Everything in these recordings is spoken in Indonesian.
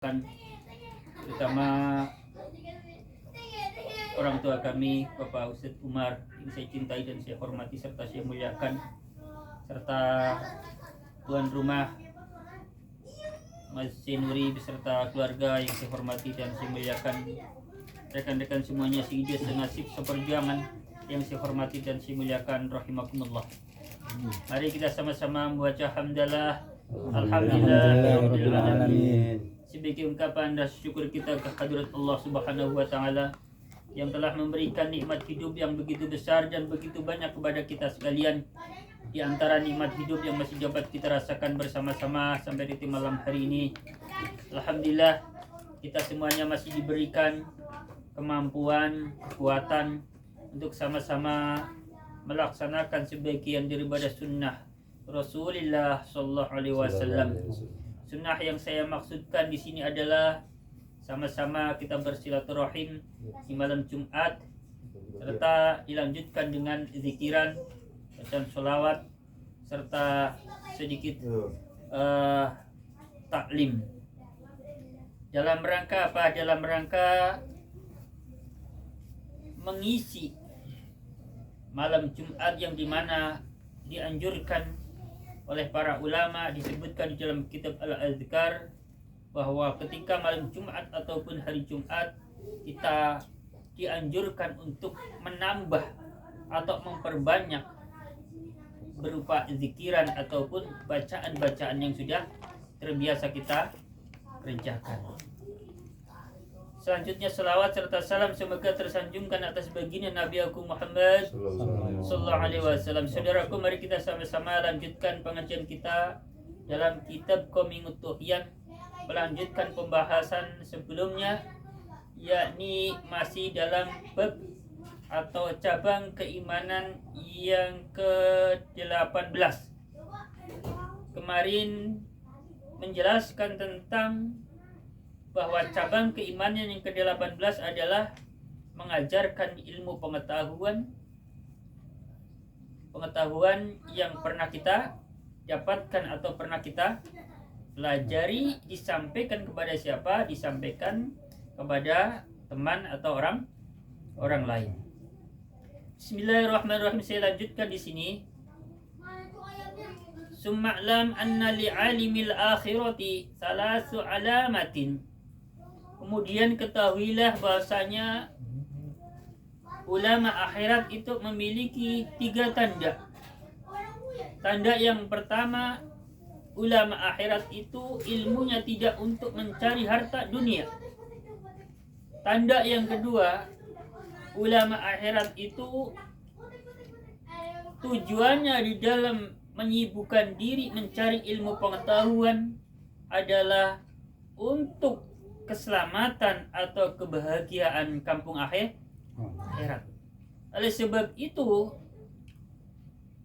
kan, terutama orang tua kami, Bapak Ustadz Umar, yang saya cintai dan saya hormati serta saya muliakan, serta tuan rumah Mas Nuri beserta keluarga yang saya hormati dan saya muliakan, rekan-rekan semuanya sehingga senasib seperjuangan yang saya hormati dan saya muliakan, rahimakumullah. Mari kita sama-sama membaca hamdalah, alhamdulillah, sebagai ungkapan dan syukur kita kehadirat Allah Subhanahu wa taala yang telah memberikan nikmat hidup yang begitu besar dan begitu banyak kepada kita sekalian. Di antara nikmat hidup yang masih dapat kita rasakan bersama-sama sampai di malam hari ini, alhamdulillah kita semuanya masih diberikan kemampuan, kekuatan untuk sama-sama melaksanakan sebagian daripada sunnah Rasulullah Sallallahu Alaihi Wasallam. Sunnah yang saya maksudkan di sini adalah sama-sama kita bersilaturahim di malam Jumat, serta dilanjutkan dengan zikiran dan sholawat serta sedikit taklim. Dalam rangka apa? Dalam rangka mengisi malam Jumat yang dimana dianjurkan oleh para ulama, disebutkan di dalam kitab Al-Azkar bahwa ketika malam Jumat ataupun hari Jumat kita dianjurkan untuk menambah atau memperbanyak berupa zikiran ataupun bacaan-bacaan yang sudah terbiasa kita kerjakan. Selanjutnya selawat serta salam semoga tersanjungkan atas baginda Nabi Agung Muhammad Sallallahu Alaihi Wasallam. Saudaraku, mari kita sama-sama lanjutkan pengajian kita dalam kitab Qomingut Tuhyan, melanjutkan pembahasan sebelumnya, yakni masih dalam bab atau cabang keimanan yang ke-18. Kemarin menjelaskan tentang bahwa cabang keimanan yang ke-18 adalah mengajarkan ilmu pengetahuan yang pernah kita dapatkan atau pernah kita pelajari, disampaikan kepada siapa? Disampaikan kepada teman atau orang lain. Bismillahirrahmanirrahim. Saya lanjutkan di sini. Summa'lam anna li'alimil akhirati salasu alamatin. Kemudian ketahuilah bahasanya ulama akhirat itu memiliki 3 tanda. Tanda yang pertama, ulama akhirat itu ilmunya tidak untuk mencari harta dunia. Tanda yang kedua, ulama akhirat itu tujuannya di dalam menyibukkan diri mencari ilmu pengetahuan adalah untuk keselamatan atau kebahagiaan kampung akhirat. Oleh sebab itu,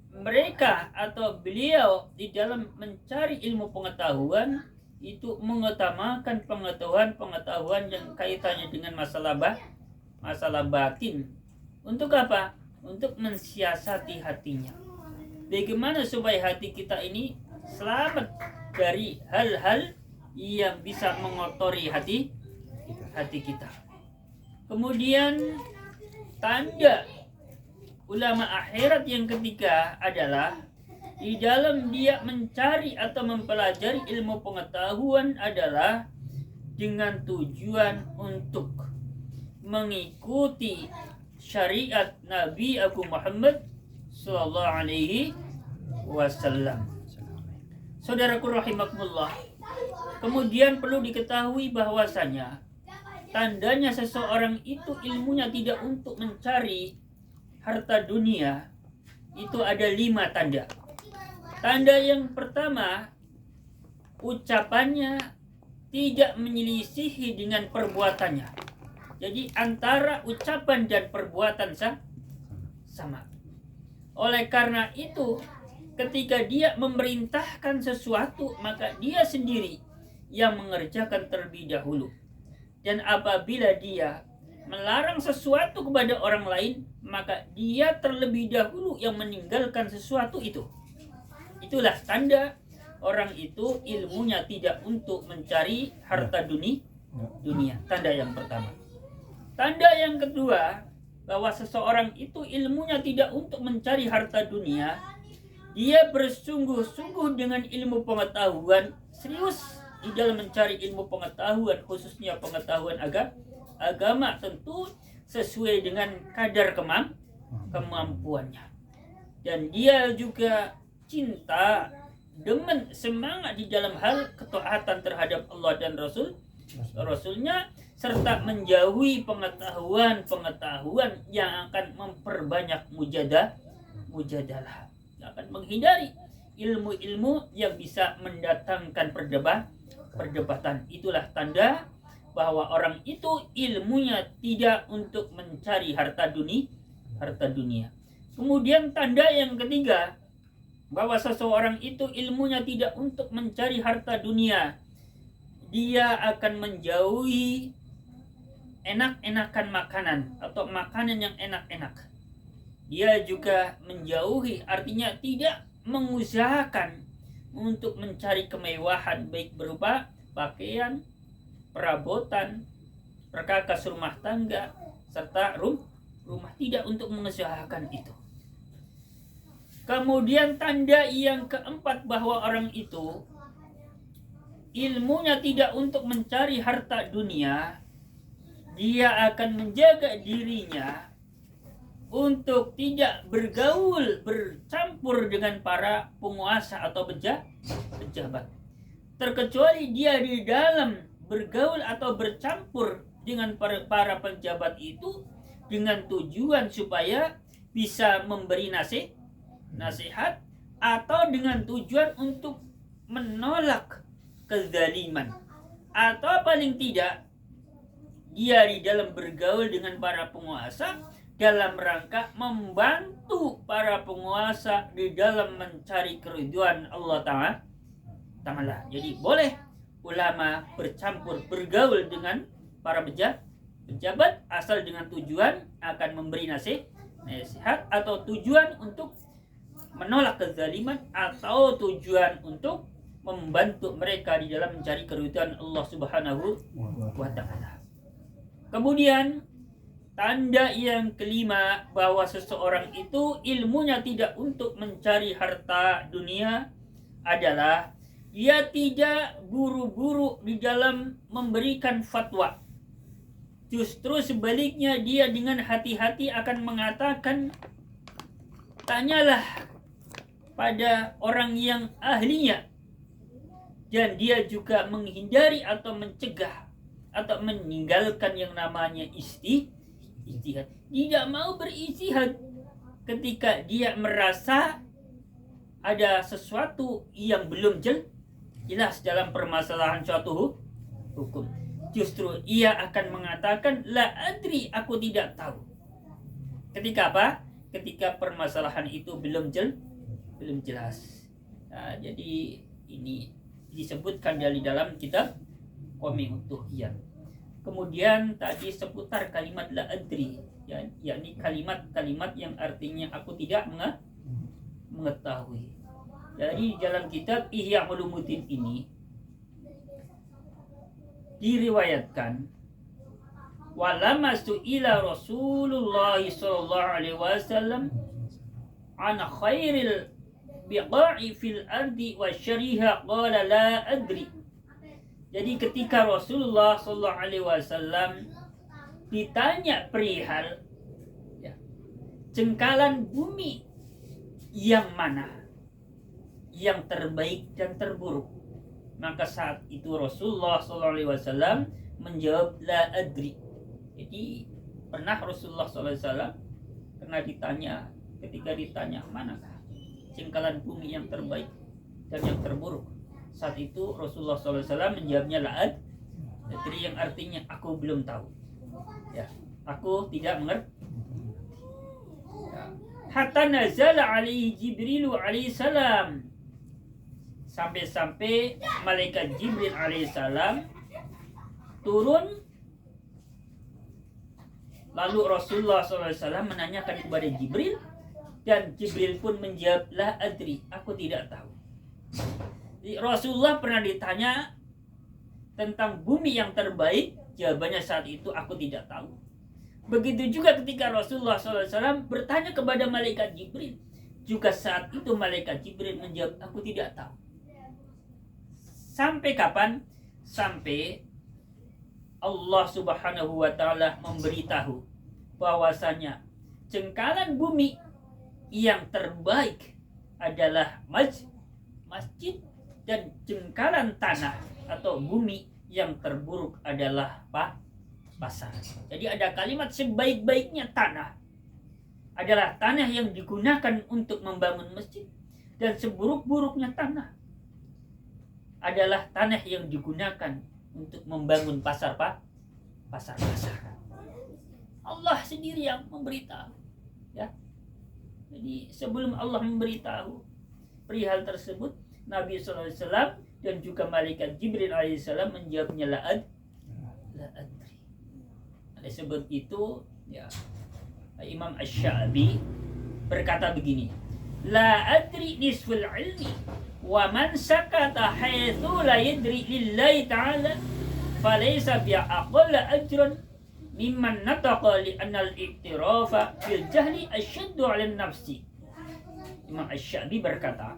mereka atau beliau di dalam mencari ilmu pengetahuan itu mengutamakan pengetahuan yang kaitannya dengan masalah batin. Untuk apa? Untuk mensiasati hatinya. Bagaimana supaya hati kita ini selamat dari hal-hal yang bisa mengotori hati kita. Kemudian tanda ulama akhirat yang ketiga adalah di dalam dia mencari atau mempelajari ilmu pengetahuan adalah dengan tujuan untuk mengikuti syariat Nabi Agung Muhammad Sallallahu Alaihi Wasallam. Saudaraku rahimakumullah, kemudian perlu diketahui bahwasanya tandanya seseorang itu ilmunya tidak untuk mencari harta dunia itu ada 5 tanda. Tanda yang pertama, ucapannya tidak menyelisihi dengan perbuatannya. Jadi antara ucapan dan perbuatan sama. Oleh karena itu, ketika dia memerintahkan sesuatu, maka dia sendiri yang mengerjakan terlebih dahulu. Dan apabila dia melarang sesuatu kepada orang lain, maka dia terlebih dahulu yang meninggalkan sesuatu itu. Itulah tanda orang itu ilmunya tidak untuk mencari harta dunia. Tanda yang pertama. Tanda yang kedua, bahwa seseorang itu ilmunya tidak untuk mencari harta dunia. Dia bersungguh-sungguh dengan ilmu pengetahuan, serius di dalam mencari ilmu pengetahuan, khususnya pengetahuan agama, tentu sesuai dengan kadar kemampuannya. Dan dia juga cinta, demen, semangat di dalam hal ketaatan terhadap Allah dan Rasulnya, serta menjauhi pengetahuan yang akan memperbanyak mujadalah, akan menghindari ilmu-ilmu yang bisa mendatangkan perdebatan. Itulah tanda bahwa orang itu ilmunya tidak untuk mencari harta dunia. Kemudian tanda yang ketiga, bahwa seseorang itu ilmunya tidak untuk mencari harta dunia. Dia akan menjauhi enak-enakan makanan atau makanan yang enak-enak. Dia juga menjauhi, artinya tidak mengusahakan untuk mencari kemewahan, baik berupa pakaian, perabotan, perkakas rumah tangga, serta rumah, tidak untuk mengusahakan itu. Kemudian tanda yang keempat, bahwa orang itu ilmunya tidak untuk mencari harta dunia. Dia akan menjaga dirinya untuk tidak bercampur dengan para penguasa atau pejabat. Terkecuali dia di dalam bergaul atau bercampur dengan para pejabat itu dengan tujuan supaya bisa memberi nasihat, atau dengan tujuan untuk menolak kezaliman, atau paling tidak dia di dalam bergaul dengan para penguasa dalam rangka membantu para penguasa di dalam mencari keridhaan Allah Ta'ala. Jadi boleh ulama bercampur bergaul dengan para pejabat asal dengan tujuan akan memberi nasihat, atau tujuan untuk menolak kezaliman, atau tujuan untuk membantu mereka di dalam mencari keridhaan Allah Subhanahu wa Ta'ala. Kemudian tanda yang kelima, bahwa seseorang itu ilmunya tidak untuk mencari harta dunia adalah dia tidak buru-buru di dalam memberikan fatwa. Justru sebaliknya, dia dengan hati-hati akan mengatakan, tanyalah pada orang yang ahlinya. Dan dia juga menghindari atau mencegah atau meninggalkan yang namanya ijtihad. Tidak mau beristihad ketika dia merasa ada sesuatu yang belum jelas dalam permasalahan suatu hukum. Justru ia akan mengatakan, la adri, aku tidak tahu. Ketika apa? Ketika permasalahan itu belum jelas. Nah, jadi ini disebutkan dari dalam kitab Qawmi Utuhiyah. Kemudian tadi seputar kalimat la adri, yakni kalimat-kalimat yang artinya aku tidak mengetahui. Jadi dalam kitab Ihya Ulumuddin ini diriwayatkan, walama su'ila Rasulullah sallallahu alaihi wasallam an khairil biqa'i fil ardi wa syariha qala la adri. Jadi ketika Rasulullah sallallahu alaihi wasallam ditanya perihal jengkalan bumi yang mana yang terbaik dan terburuk, maka saat itu Rasulullah sallallahu alaihi wasallam menjawab la adri. Jadi pernah Rasulullah sallallahu alaihi wasallam pernah ditanya, ketika ditanya manakah jengkalan bumi yang terbaik dan yang terburuk, saat itu Rasulullah SAW menjawabnya la'ad, adri, yang artinya aku belum tahu, aku tidak mengerti. Hatta nazala alaihi Jibril alaihi salam, sampai malaikat Jibril alaihi salam turun. Lalu Rasulullah SAW menanyakan kepada Jibril, dan Jibril pun menjawab la adri, aku tidak tahu. Rasulullah pernah ditanya tentang bumi yang terbaik, jawabannya saat itu aku tidak tahu. Begitu juga ketika Rasulullah SAW bertanya kepada malaikat Jibril, juga saat itu malaikat Jibril menjawab, aku tidak tahu. Sampai kapan? Sampai Allah Subhanahu wa Ta'ala memberitahu bahwasanya jengkalan bumi yang terbaik adalah masjid, dan jengkalan tanah atau bumi yang terburuk adalah pasar. Jadi ada kalimat sebaik-baiknya tanah adalah tanah yang digunakan untuk membangun masjid, dan seburuk-buruknya tanah adalah tanah yang digunakan untuk membangun pasar-pasar. Allah sendiri yang memberitahu, ya. Jadi sebelum Allah memberitahu perihal tersebut, Nabi SAW dan juga malaikat Jibril alaihissalam menjawabnya la adri. Oleh sebab itu, ya, Imam Asy-Sya'bi berkata begini, la adri nisful ilmi wa man sakata haitsu la yadri lillahi ta'ala falaysa bi'aqalla ajran mimman nataqa li anna al-iqtirafa bil jahli asyaddu 'ala nafsi. Imam Asy-Sya'bi berkata,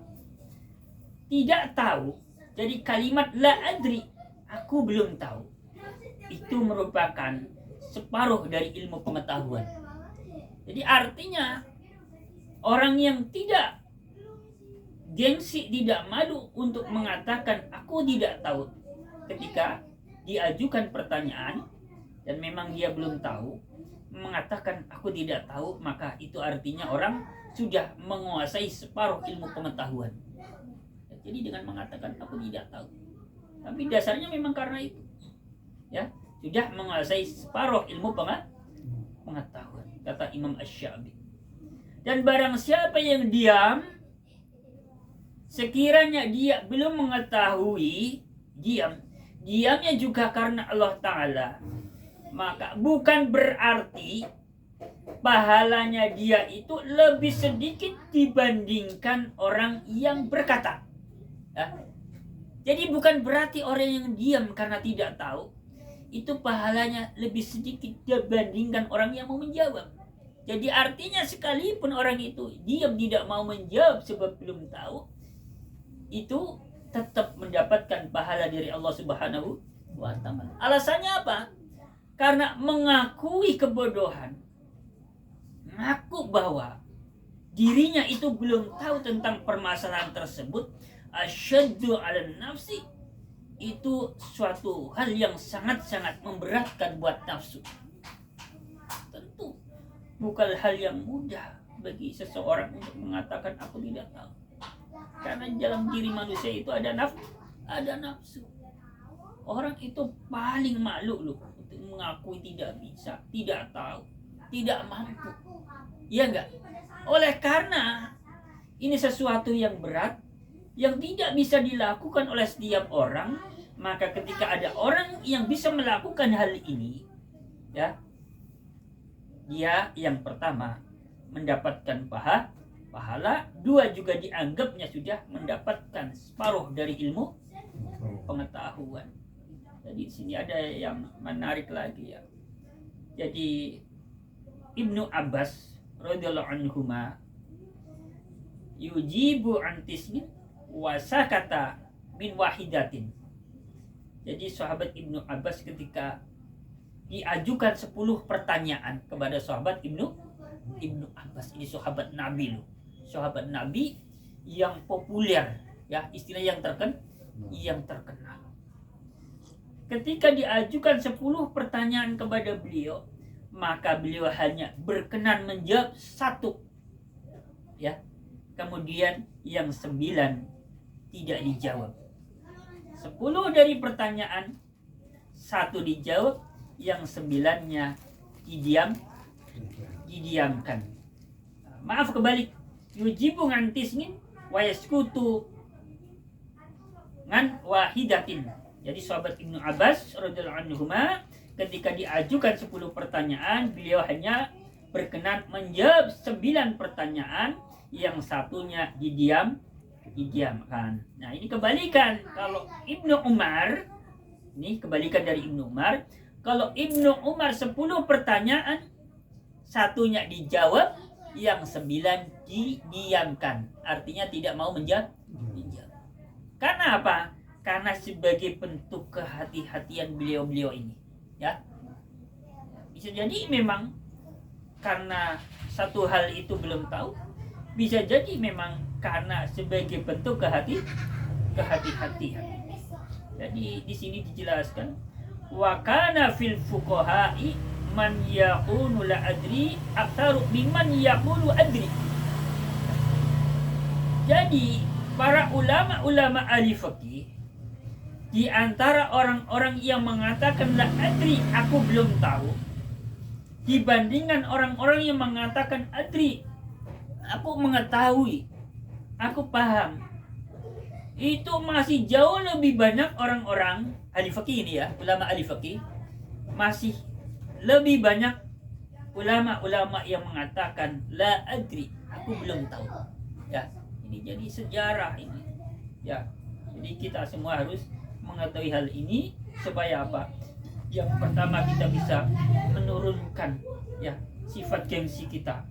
tidak tahu. Jadi kalimat la adri, aku belum tahu, itu merupakan separuh dari ilmu pengetahuan. Jadi artinya orang yang tidak gengsi, tidak malu untuk mengatakan aku tidak tahu ketika diajukan pertanyaan dan memang dia belum tahu, mengatakan aku tidak tahu, maka itu artinya orang sudah menguasai separuh ilmu pengetahuan. Jadi dengan mengatakan aku tidak tahu, tapi dasarnya memang karena itu, ya, sudah menguasai separuh ilmu pengetahuan, kata Imam Asy-Sya'bi. Dan barang siapa yang diam, sekiranya dia belum mengetahui, diamnya juga karena Allah Ta'ala, maka bukan berarti pahalanya dia itu lebih sedikit dibandingkan orang yang berkata. Ya. Jadi bukan berarti orang yang diam karena tidak tahu itu pahalanya lebih sedikit dibandingkan orang yang mau menjawab. Jadi artinya sekalipun orang itu diam, tidak mau menjawab sebab belum tahu, itu tetap mendapatkan pahala dari Allah Subhanahu wa Ta'ala. Alasannya apa? Karena mengakui kebodohan, mengaku bahwa dirinya itu belum tahu tentang permasalahan tersebut, asyaddu 'ala nafsi, itu suatu hal yang sangat-sangat memberatkan buat nafsu. Tentu bukan hal yang mudah bagi seseorang untuk mengatakan aku tidak tahu. Karena dalam diri manusia itu ada nafsu. Orang itu paling malu loh untuk mengakui tidak bisa, tidak tahu, tidak mampu. Iya enggak? Oleh karena ini sesuatu yang berat, yang tidak bisa dilakukan oleh setiap orang, maka ketika ada orang yang bisa melakukan hal ini, ya, dia yang pertama mendapatkan pahala, dua juga dianggapnya sudah mendapatkan separuh dari ilmu pengetahuan. Jadi di sini ada yang menarik lagi, ya. Jadi Ibnu Abbas radhiyallahu anhuma yujibu an tismin wasakata min wahidatin. Jadi sahabat Ibnu Abbas ketika diajukan 10 pertanyaan kepada sahabat Ibnu Abbas, ini sahabat Nabi loh. Sahabat Nabi yang populer, ya, istilah yang terkenal. Ketika diajukan 10 pertanyaan kepada beliau, maka beliau hanya berkenan menjawab 1, ya. Kemudian yang 9 tidak dijawab. 10 dari pertanyaan, 1 dijawab, yang 9-nya didiamkan. Maaf, kebalik. Yujibu ngan tismin wa yaskutu ngan wahidatin. Jadi sahabat Ibnu Abbas radhiyallahu anhuma ketika diajukan 10 pertanyaan, beliau hanya berkenan menjawab 9 pertanyaan, yang 1-nya didiamkan. Nah, ini kebalikan. Kalau Ibnu Umar, ini kebalikan dari Ibnu Umar. Kalau Ibnu Umar 10 pertanyaan, satunya dijawab, yang 9 didiamkan. Artinya tidak mau menjawab. Karena apa? Karena sebagai bentuk kehati-hatian beliau-beliau ini, ya. Bisa jadi memang karena satu hal itu belum tahu, bisa jadi memang karena sebagai bentuk kehati-hatian. Jadi di sini dijelaskan, wa kana fil fuqaha'i man yaqulu la adri aktaru mimman yaqulu adri. Jadi para ulama-ulama ahli fikih di antara orang-orang yang mengatakan la adri, aku belum tahu, dibandingkan orang-orang yang mengatakan adri, aku mengetahui, aku paham, itu masih jauh lebih banyak orang-orang ahli fikih ini ya, ulama ahli fikih, masih lebih banyak ulama-ulama yang mengatakan la adri, aku belum tahu. Ya, ini jadi sejarah ini. Ya, jadi kita semua harus mengetahui hal ini supaya apa? Yang pertama kita bisa menurunkan ya sifat gengsi kita.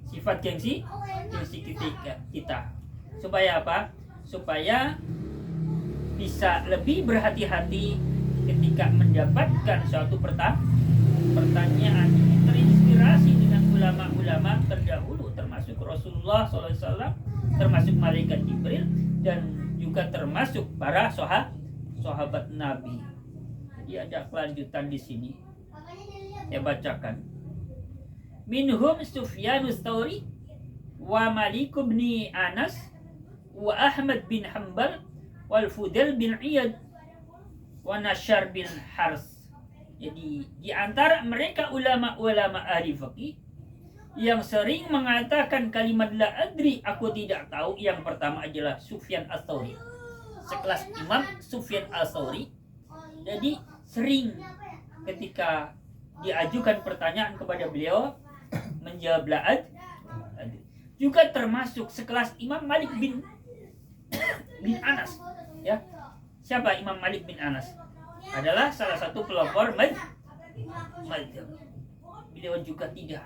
Sifat gengsi kita. Supaya apa? Supaya bisa lebih berhati-hati ketika mendapatkan suatu pertanyaan. Terinspirasi dengan ulama-ulama terdahulu, termasuk Rasulullah SAW, termasuk malaikat Jibril, dan juga termasuk para sahabat Nabi. Jadi ada kelanjutan di sini. Saya bacakan. Minhum Sufyanus Tsauri wa Malik bin Anas wa Ahmad bin Hanbal wal Fudail bin Iyad wa Nashar bin Hars. Jadi di antara mereka ulama-ulama ahli fikih yang sering mengatakan kalimat la adri, aku tidak tahu, yang pertama adalah Sufyan Ats-Tsauri, sekelas Imam Sufyan Ats-Tsauri. Jadi sering ketika diajukan pertanyaan kepada beliau menjawab la adri. Juga termasuk sekelas Imam Malik bin Anas, ya. Siapa Imam Malik bin Anas? Adalah salah satu pelopor mazhab. Beliau juga tidak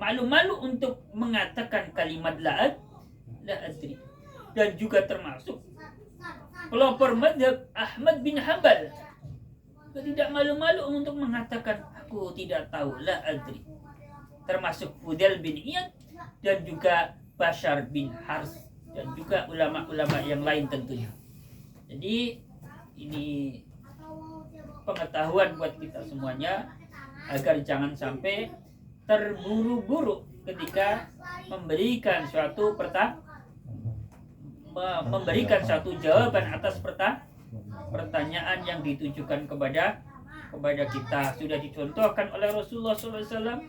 malu-malu untuk mengatakan kalimat la adri, dan juga termasuk pelopor mazhab Ahmad bin Hanbal, tidak malu-malu untuk mengatakan aku tidak tahu, la adri. Termasuk Fudail bin Iyad dan juga Bashar bin Hars dan juga ulama-ulama yang lain tentunya. Jadi ini pengetahuan buat kita semuanya agar jangan sampai terburu-buru ketika memberikan suatu jawaban atas pertanyaan yang ditujukan kepada kita. Sudah dicontohkan oleh Rasulullah SAW,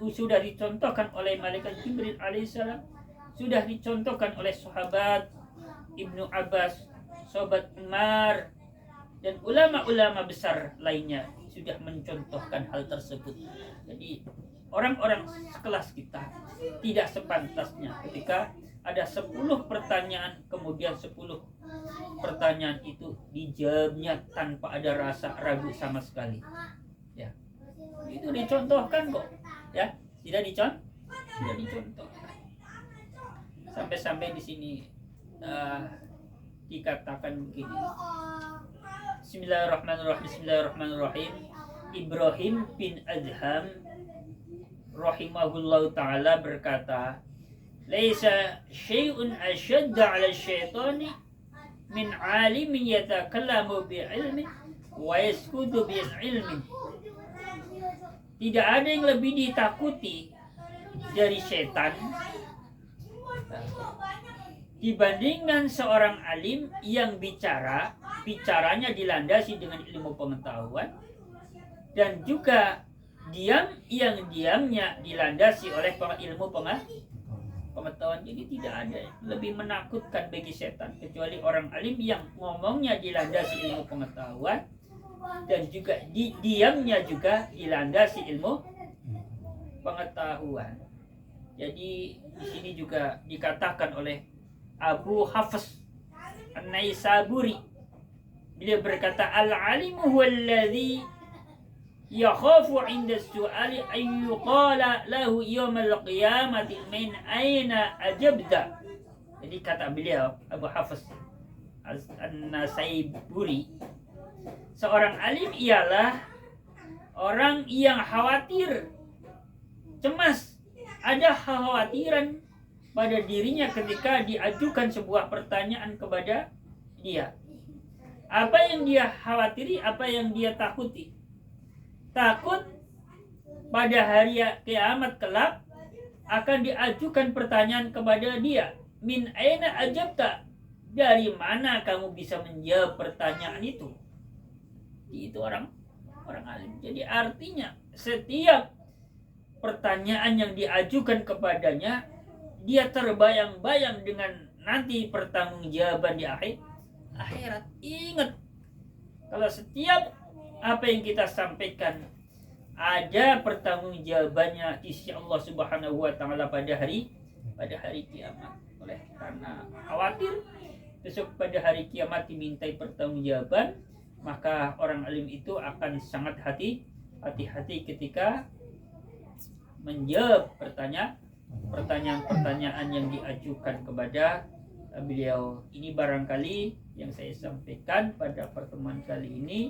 sudah dicontohkan oleh malaikat Jibril alaihissalam, sudah dicontohkan oleh sahabat Ibnu Abbas, sahabat Umar, dan ulama-ulama besar lainnya sudah mencontohkan hal tersebut. Jadi orang-orang sekelas kita tidak sepantasnya ketika ada 10 pertanyaan, kemudian 10 pertanyaan itu dijawabnya tanpa ada rasa ragu sama sekali. Ya, itu dicontohkan kok. Ya, tidak dicontohkan. Sampai-sampai di sini dikatakan begini. Bismillahirrahmanirrahim. Ibrahim bin Adham rahimahullahu ta'ala berkata, laisa syai'un ashadda 'ala syaitani min 'alimin yatakallamu bi 'ilmin wa yaskutu bi 'ilmin. Tidak ada yang lebih ditakuti dari setan dibandingkan seorang alim yang bicaranya dilandasi dengan ilmu pengetahuan, dan juga diamnya dilandasi oleh ilmu pengetahuan. Jadi tidak ada lebih menakutkan bagi setan kecuali orang alim yang ngomongnya dilandasi ilmu pengetahuan dan juga diamnya juga dilandasi ilmu pengetahuan. Jadi di sini juga dikatakan oleh Abu Hafs An-Naisaburi. Beliau berkata, al-alimu huwallazi yakhafu 'inda as-su'ali ay yuqala lahu yawmal qiyamati min aina ajabta. Jadi kata beliau Abu Hafs An-Naisaburi, seorang alim ialah orang yang khawatir, cemas, ada kekhawatiran pada dirinya ketika diajukan sebuah pertanyaan kepada dia. Apa yang dia khawatiri, apa yang dia takuti? Takut pada hari kiamat kelak akan diajukan pertanyaan kepada dia. Min aina ajabta? Dari mana kamu bisa menjawab pertanyaan itu? Itu orang alim. Jadi artinya setiap pertanyaan yang diajukan kepadanya, dia terbayang-bayang dengan nanti pertanggungjawaban di akhirat. Ingat, kalau setiap apa yang kita sampaikan ada pertanggungjawabannya di sisi Allah Subhanahu wa taala pada hari kiamat. Oleh karena khawatir besok pada hari kiamat dimintai pertanggungjawaban, maka orang alim itu akan sangat hati-hati ketika menjawab pertanyaan-pertanyaan yang diajukan kepada beliau. Ini barangkali yang saya sampaikan pada pertemuan kali ini.